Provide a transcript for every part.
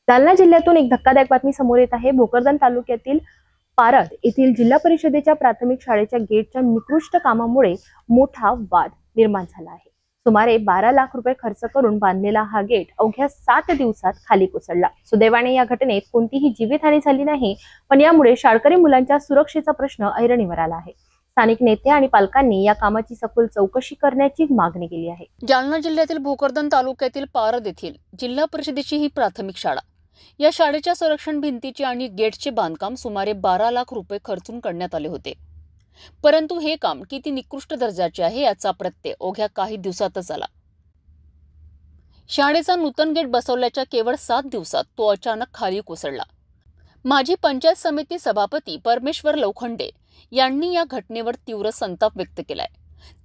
जालना जिल्ह्यातून एक धक्कादायक बातमी समोर येत आहे। भोकरदन तालुक्यातील पारद येथील जिल्हा परिषदेच्या प्राथमिक शाळेच्या गेटच्या निकृष्ट कामामुळे मोठा वाद निर्माण झाला आहे। सुमारे 12 लाख रुपये खर्च करून बांधलेला हा गेट अवघ्या 7 दिवसात खाली कोसळला। सुदैवाने या घटनेत कोणतीही जीवितहानी झाली नाही, पण यामुळे शाळकरी मुलांच्या सुरक्षेचा प्रश्न ऐरणीवर आला आहे। स्थानिक नेते आणि पालकांनी या कामाची सखोल चौकशी करण्याची मागणी केली आहे। जालना जिल्ह्यातील भोकरदन तालुक्यातील पारद येथील जिल्हा परिषदेची ही प्राथमिक शाळा, या शाळेच्या संरक्षण भिंतीचे आणि गेटचे बांधकाम सुमारे 12 लाख रुपये खर्चून करण्यात आले होते। परंतु हे काम किती निकृष्ट दर्जाचे आहे याचा प्रत्यय अवघ्या काही दिवसातच आला। शाळेचा नूतन गेट बसवल्याच्या केवळ 7 दिवसात तो अचानक खाली कोसळला। माजी पंचायत समिती सभापती परमेश्वर लोखंडे यांनी या घटनेवर तीव्र संताप व्यक्त केलाय।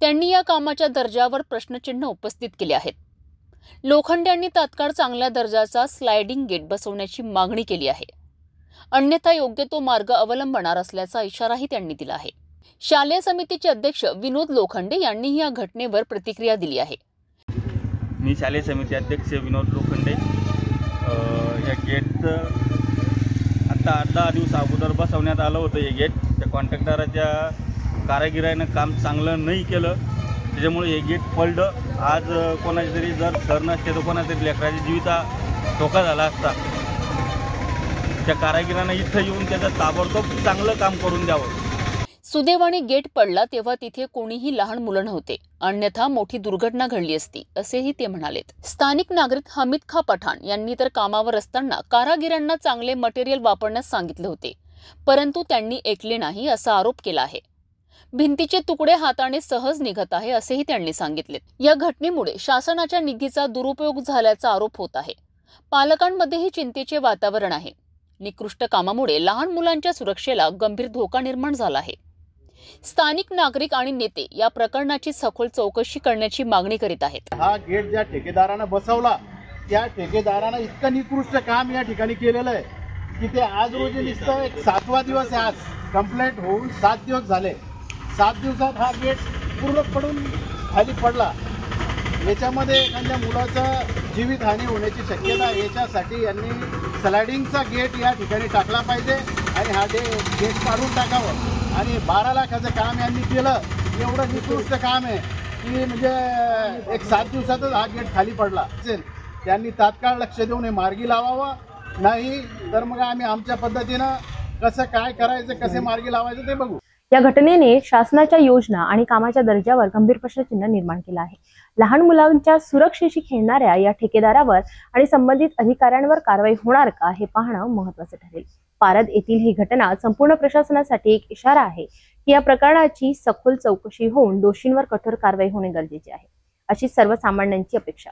त्यांनी या कामाच्या दर्जावर प्रश्नचिन्ह उपस्थित केले आहेत। लोखंडे यांनी तात्काळ चांगल्या दर्जाचा स्लायडिंग गेट बसवण्याची मागणी केली आहे, अन्यथा योग्य तो मार्ग अवलंबणार असल्याचा इशाराही त्यांनी दिला आहे। शालेय समितीचे अध्यक्ष विनोद लोखंडे यांनी या घटनेवर प्रतिक्रिया दिली आहे। मी शालेय समिती अध्यक्ष विनोद लोखंडे, या गेटचं आता 8-10 दिवस अगोदर बसवण्यात आलं होतं। हे गेट त्या कॉन्ट्रॅक्टराच्या कारागिरानं काम चांगलं नाही केलं, त्याच्यामुळे हे गेट पडलं। आज कोणाची तरी जर सर नसते तर कोणाच्या तरी लेकराच्या जीविता धोका झाला असता। त्या कारागिरानं इथं येऊन त्याचं ताबडतोब चांगलं काम करून द्यावं। सुदैवाने गेट पडला तेव्हा तिथे कोणीही लहान मुलं नव्हते, अन्यथा मोठी दुर्घटना घडली असती, असेही ते म्हणालेत। स्थानिक नागरिक हमीद खा पठाण यांनी तर कामावर असताना कारागिरांना चांगले मटेरियल वापरण्यास सांगितले होते, परंतु त्यांनी ऐकले नाही असा आरोप केला आहे। भिंतीचे तुकडे हाताने सहज निघत आहे असेही त्यांनी सांगितले। या घटनेमुळे शासनाच्या निधीचा दुरुपयोग झाल्याचा आरोप होत आहे। पालकांमध्येही चिंतेचे वातावरण आहे। निकृष्ट कामामुळे लहान मुलांच्या सुरक्षेला गंभीर धोका निर्माण झाला आहे। स्थानिक नागरिक आणि नेते या प्रकरणाची सखोल चौकशी करण्याची मागणी करीत आहेत। हा गेट ज्या ठेकेदाराने बसवला त्या ठेकेदाराने इतकं निकृष्ट काम या ठिकाणी केलेलं आहे की ते आज रोजी नुसतं एक 7वा दिवस आहे। आज कंप्लेंट होऊन 7 दिवस झाले। 7 दिवसात हा गेट पूर्ण पडून खाली पडला। याच्यामध्ये एखाद्या मुलाचं जीवितहानी होण्याची शक्यता आहे। याच्यासाठी यांनी स्लायडिंगचा गेट या ठिकाणी टाकला पाहिजे आणि हा गेट काढून टाकावं। आणि 12 लाखाचं काम यांनी केलं, एवढं निकृष्ट काम आहे की म्हणजे एक 7 दिवसातच हा गेट खाली पडला असेल। त्यांनी तात्काळ लक्ष देऊन हे मार्गी लावावं, नाही तर मग आम्ही आमच्या पद्धतीनं कसं काय करायचं, कसे मार्गी लावायचं ते बघू। या घटनेने शासनाच्या योजना आणि कामाच्या दर्जावर गंभीर प्रश्नचिन्ह निर्माण केलं आहे। लहान मुलांच्या सुरक्षेशी खेळणाऱ्या या ठेकेदारावर आणि संबंधित अधिकाऱ्यांवर कारवाई होणार का हे पाहणं महत्त्वाचं ठरेल। पारद येथील ही घटना संपूर्ण प्रशासनासाठी एक इशारा आहे की या प्रकरणाची सखोल चौकशी होऊन दोषींवर कठोर कारवाई होणे गरजेचे आहे, अशी सर्वसामान्यांची अपेक्षा।